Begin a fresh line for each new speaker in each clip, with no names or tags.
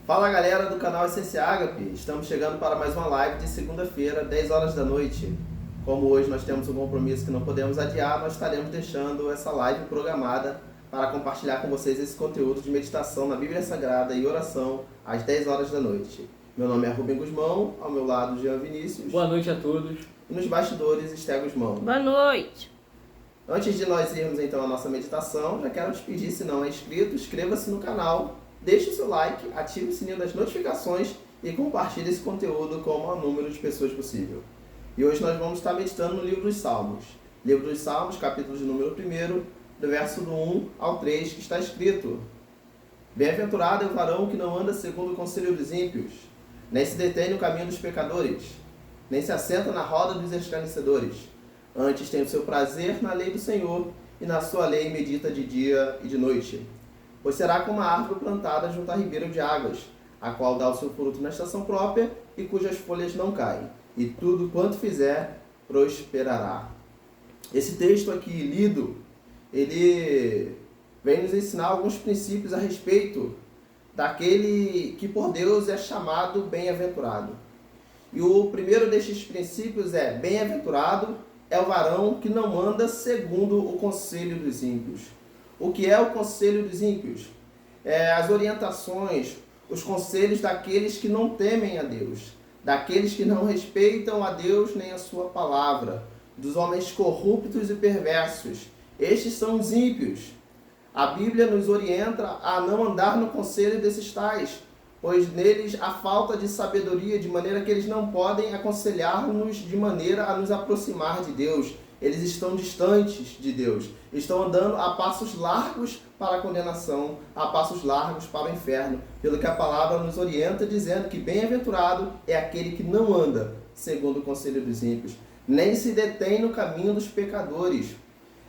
Fala galera do canal Essência Ágape, estamos chegando para mais uma live de segunda-feira, 10 horas da noite. Como hoje nós temos um compromisso que não podemos adiar, nós estaremos deixando essa live programada para compartilhar com vocês esse conteúdo de meditação na Bíblia Sagrada e oração às 10 horas da noite. Meu nome é Rubem Guzmão, ao meu lado Jean Vinícius.
Boa noite a todos.
E nos bastidores Esté Guzmão.
Boa noite.
Antes de nós irmos então à nossa meditação, já quero te pedir, se não é inscrito, inscreva-se no canal, deixe o seu like, ative o sininho das notificações e compartilhe esse conteúdo com o maior número de pessoas possível. E hoje nós vamos estar meditando no livro dos Salmos. Livro dos Salmos, capítulo de número 1, do verso do 1 ao 3, que está escrito: Bem-aventurado é o varão que não anda segundo o conselho dos ímpios, nem se detém no caminho dos pecadores, nem se assenta na roda dos escarnecedores. Antes tem o seu prazer na lei do Senhor, e na sua lei medita de dia e de noite. Pois será como uma árvore plantada junto a ribeiro de águas, a qual dá o seu fruto na estação própria, e cujas folhas não caem, e tudo quanto fizer prosperará. Esse texto aqui lido, ele vem nos ensinar alguns princípios a respeito daquele que por Deus é chamado bem-aventurado. E o primeiro destes princípios é: bem-aventurado é o varão que não anda segundo o conselho dos ímpios. O que é o conselho dos ímpios? As orientações, os conselhos daqueles que não temem a Deus, daqueles que não respeitam a Deus nem a sua palavra, dos homens corruptos e perversos. Estes são os ímpios. A Bíblia nos orienta a não andar no conselho desses tais, pois neles há falta de sabedoria, de maneira que eles não podem aconselhar-nos de maneira a nos aproximar de Deus. Eles estão distantes de Deus, estão andando a passos largos para a condenação, a passos largos para o inferno, pelo que a palavra nos orienta, dizendo que bem-aventurado é aquele que não anda segundo o conselho dos ímpios, nem se detém no caminho dos pecadores.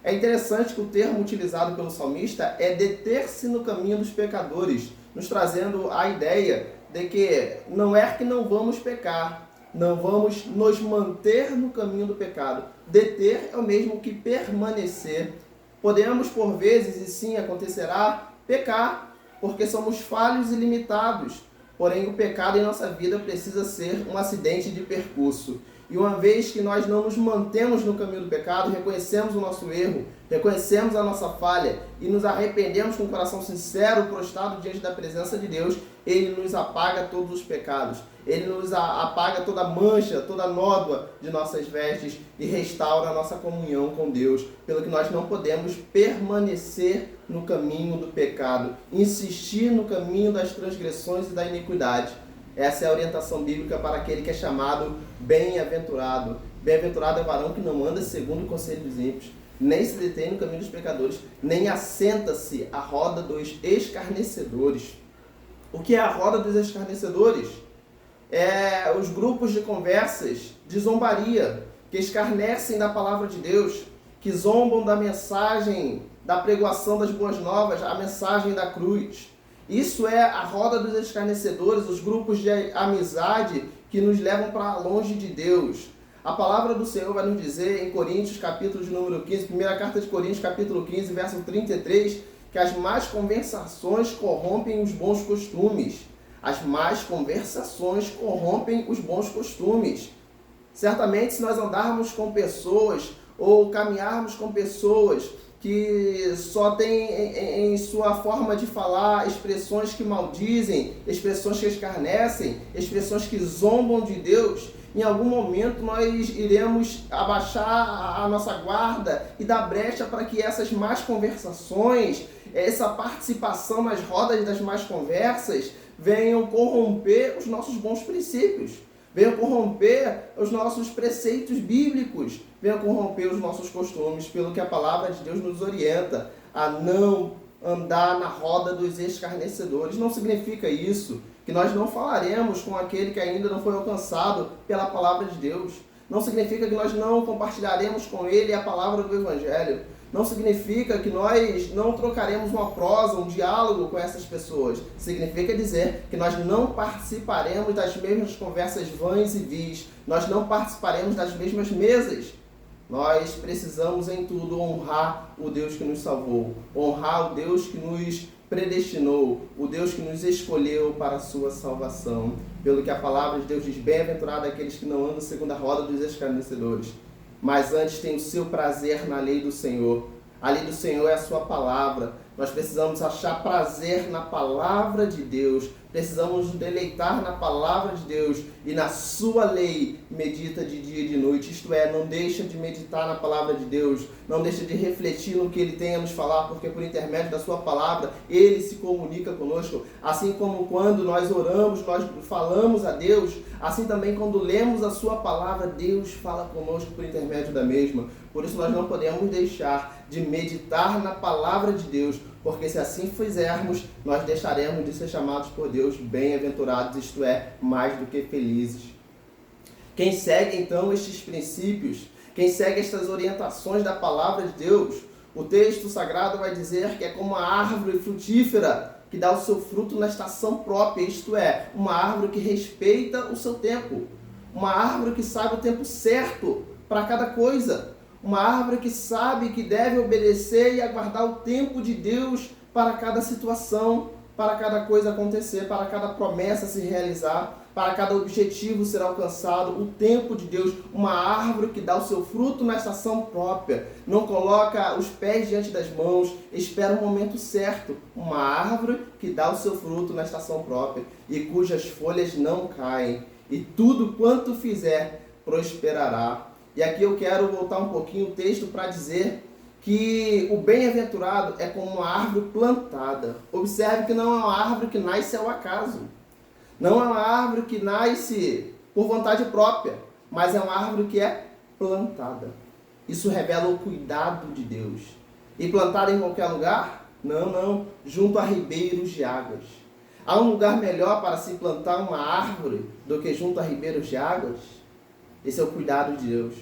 É interessante que o termo utilizado pelo salmista é deter-se no caminho dos pecadores, nos trazendo a ideia de que não é que não vamos pecar, não vamos nos manter no caminho do pecado. Deter é o mesmo que permanecer. Podemos, por vezes, e sim acontecerá, pecar, porque somos falhos e limitados. Porém, o pecado em nossa vida precisa ser um acidente de percurso. E uma vez que nós não nos mantemos no caminho do pecado, reconhecemos o nosso erro, reconhecemos a nossa falha e nos arrependemos com o coração sincero, prostrado diante da presença de Deus, Ele nos apaga todos os pecados. Ele nos apaga toda mancha, toda nódoa de nossas vestes e restaura a nossa comunhão com Deus, pelo que nós não podemos permanecer no caminho do pecado, insistir no caminho das transgressões e da iniquidade. Essa é a orientação bíblica para aquele que é chamado bem-aventurado. Bem-aventurado é o varão que não anda segundo o conselho dos ímpios, nem se detém no caminho dos pecadores, nem assenta-se à roda dos escarnecedores. O que é a roda dos escarnecedores? É os grupos de conversas de zombaria, que escarnecem da palavra de Deus, que zombam da mensagem, da pregoação das boas novas, a mensagem da cruz. Isso é a roda dos escarnecedores, os grupos de amizade que nos levam para longe de Deus. A palavra do Senhor vai nos dizer em Coríntios, capítulo de número 15, primeira carta de Coríntios, capítulo 15, verso 33, que as más conversações corrompem os bons costumes. As más conversações corrompem os bons costumes. Certamente, se nós andarmos com pessoas ou caminharmos com pessoas que só tem em sua forma de falar expressões que maldizem, expressões que escarnecem, expressões que zombam de Deus, em algum momento nós iremos abaixar a nossa guarda e dar brecha para que essas más conversações, essa participação nas rodas das más conversas, venham corromper os nossos bons princípios, venham corromper os nossos preceitos bíblicos, venham corromper os nossos costumes, pelo que a palavra de Deus nos orienta a não andar na roda dos escarnecedores. Não significa isso que nós não falaremos com aquele que ainda não foi alcançado pela palavra de Deus. Não significa que nós não compartilharemos com ele a palavra do Evangelho. Não significa que nós não trocaremos uma prosa, um diálogo com essas pessoas. Significa dizer que nós não participaremos das mesmas conversas vãs e vis. Nós não participaremos das mesmas mesas. Nós precisamos em tudo honrar o Deus que nos salvou, honrar o Deus que nos predestinou, o Deus que nos escolheu para a sua salvação. Pelo que a palavra de Deus diz, bem-aventurado aqueles que não andam segundo a roda dos escarnecedores, mas antes tem o seu prazer na lei do Senhor. A lei do Senhor é a sua palavra. Nós precisamos achar prazer na palavra de Deus. Precisamos nos deleitar na palavra de Deus e na sua lei medita de dia e de noite. Isto é, não deixa de meditar na palavra de Deus, não deixa de refletir no que Ele tem a nos falar, porque por intermédio da sua palavra, Ele se comunica conosco. Assim como quando nós oramos, nós falamos a Deus, assim também quando lemos a sua palavra, Deus fala conosco por intermédio da mesma. Por isso nós não podemos deixar de meditar na palavra de Deus, porque se assim fizermos, nós deixaremos de ser chamados por Deus bem-aventurados, isto é, mais do que felizes. Quem segue então estes princípios, quem segue estas orientações da palavra de Deus, o texto sagrado vai dizer que é como uma árvore frutífera que dá o seu fruto na estação própria, isto é, uma árvore que respeita o seu tempo, uma árvore que sabe o tempo certo para cada coisa, uma árvore que sabe que deve obedecer e aguardar o tempo de Deus para cada situação, para cada coisa acontecer, para cada promessa se realizar, para cada objetivo ser alcançado, o tempo de Deus, uma árvore que dá o seu fruto na estação própria, não coloca os pés diante das mãos, espera o momento certo, uma árvore que dá o seu fruto na estação própria e cujas folhas não caem, e tudo quanto fizer prosperará. E aqui eu quero voltar um pouquinho o texto para dizer que o bem-aventurado é como uma árvore plantada. Observe que não é uma árvore que nasce ao acaso. Não é uma árvore que nasce por vontade própria, mas é uma árvore que é plantada. Isso revela o cuidado de Deus. E plantada em qualquer lugar? Não. Junto a ribeiros de águas. Há um lugar melhor para se plantar uma árvore do que junto a ribeiros de águas? Esse é o cuidado de Deus.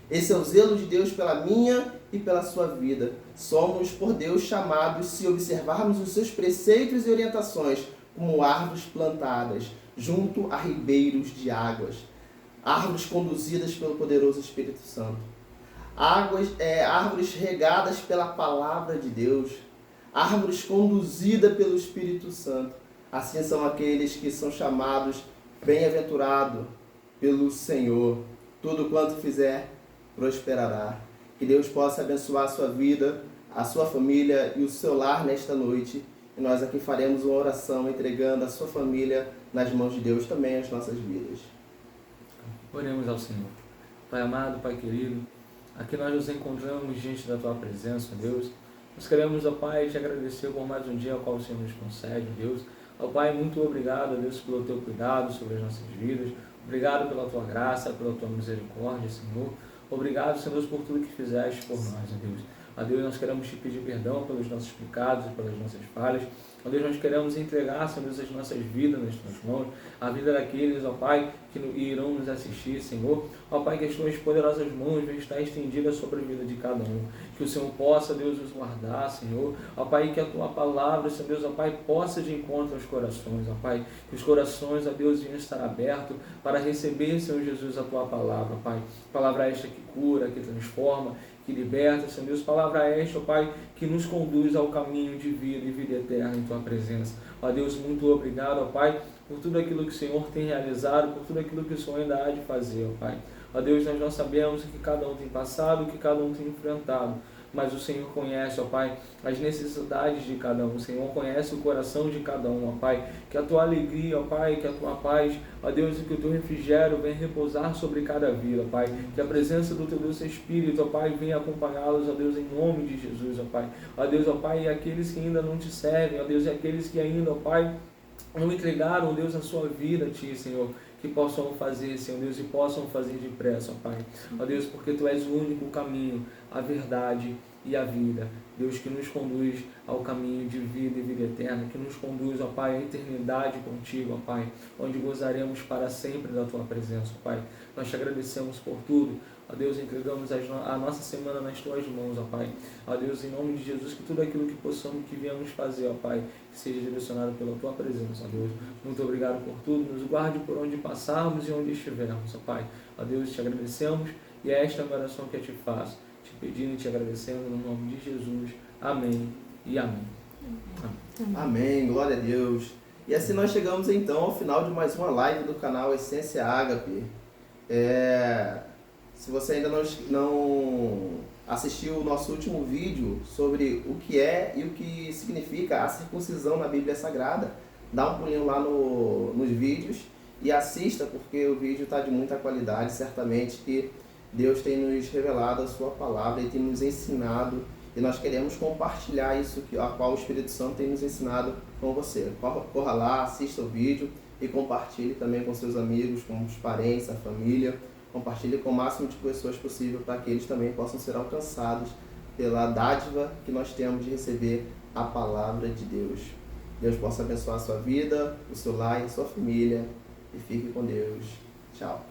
Esse é o zelo de Deus pela minha e pela sua vida. Somos por Deus chamados, se observarmos os seus preceitos e orientações, como árvores plantadas junto a ribeiros de águas. Árvores conduzidas pelo poderoso Espírito Santo. Árvores regadas pela palavra de Deus. Árvores conduzidas pelo Espírito Santo. Assim são aqueles que são chamados bem-aventurado pelo Senhor. Tudo quanto fizer, prosperará. Que Deus possa abençoar a sua vida, a sua família e o seu lar nesta noite. E nós aqui faremos uma oração entregando a sua família nas mãos de Deus, também as nossas vidas.
Oremos ao Senhor. Pai amado, Pai querido, aqui nós nos encontramos diante da Tua presença, Deus. Nós queremos, ó Pai, te agradecer por mais um dia ao qual o Senhor nos concede, Deus. Ó Pai, muito obrigado, Deus, pelo Teu cuidado sobre as nossas vidas. Obrigado pela Tua graça, pela Tua misericórdia, Senhor. Obrigado, Senhor, por tudo que fizeste por nós, ó Deus. Ó Deus, nós queremos te pedir perdão pelos nossos pecados e pelas nossas falhas. Ó Deus, nós queremos entregar, Senhor, as nossas vidas nas Tuas mãos, a vida daqueles, ó Pai, que irão nos assistir, Senhor. Ó Pai, que as Tuas poderosas mãos venham estar estendidas sobre a vida de cada um. Que o Senhor possa, Deus, nos guardar, Senhor. Ó Pai, que a Tua palavra, Senhor Deus, ó Pai, possa de encontro aos corações, ó Pai. Que os corações, ó Deus, venham estar abertos para receber, Senhor Jesus, a Tua palavra, Pai. Palavra esta que cura, que transforma, que liberta, Senhor Deus, palavra esta, ó Pai, que nos conduz ao caminho de vida e vida eterna em Tua presença. Ó Deus, muito obrigado, ó Pai, por tudo aquilo que o Senhor tem realizado, por tudo aquilo que o Senhor ainda há de fazer, ó Pai. Ó Deus, nós não sabemos o que cada um tem passado, o que cada um tem enfrentado, mas o Senhor conhece, ó Pai, as necessidades de cada um. O Senhor conhece o coração de cada um, ó Pai. Que a Tua alegria, ó Pai, que a Tua paz, ó Deus, e que o Teu refrigério venha repousar sobre cada vida, ó Pai. Que a presença do Teu Deus Espírito, ó Pai, venha acompanhá-los, ó Deus, em nome de Jesus, ó Pai. Ó Deus, ó Pai, e aqueles que ainda não Te servem, ó Deus, e aqueles que ainda, ó Pai, não entregaram, Deus, a sua vida a Ti, Senhor, que possam fazer, Senhor Deus, e possam fazer depressa, ó Pai. Ó Deus, porque Tu és o único caminho, a verdade e a vida. Deus, que nos conduz ao caminho de vida e vida eterna, que nos conduz, ó Pai, à eternidade contigo, ó Pai, onde gozaremos para sempre da Tua presença, ó Pai. Nós Te agradecemos por tudo. Ó Deus, entregamos a nossa semana nas Tuas mãos, ó Pai. Ó Deus, em nome de Jesus, que tudo aquilo que viemos fazer, ó Pai, que seja direcionado pela Tua presença, ó Deus. Muito obrigado por tudo. Nos guarde por onde passarmos e onde estivermos, ó Pai. Ó Deus, Te agradecemos e é esta a minha oração que eu Te faço. Te pedindo e Te agradecendo no nome de Jesus. Amém e amém. Amém.
Amém. Glória a Deus. E assim nós chegamos então ao final de mais uma live do canal Essência Ágape. Se você ainda não assistiu o nosso último vídeo sobre o que é e o que significa a circuncisão na Bíblia Sagrada, dá um pulinho lá nos vídeos e assista, porque o vídeo está de muita qualidade. Certamente que Deus tem nos revelado a sua palavra e tem nos ensinado, e nós queremos compartilhar isso a qual o Espírito Santo tem nos ensinado com você. Corra lá, assista o vídeo e compartilhe também com seus amigos, com os parentes, a família. Compartilhe com o máximo de pessoas possível para que eles também possam ser alcançados pela dádiva que nós temos de receber a palavra de Deus. Deus possa abençoar a sua vida, o seu lar e a sua família. E fique com Deus. Tchau.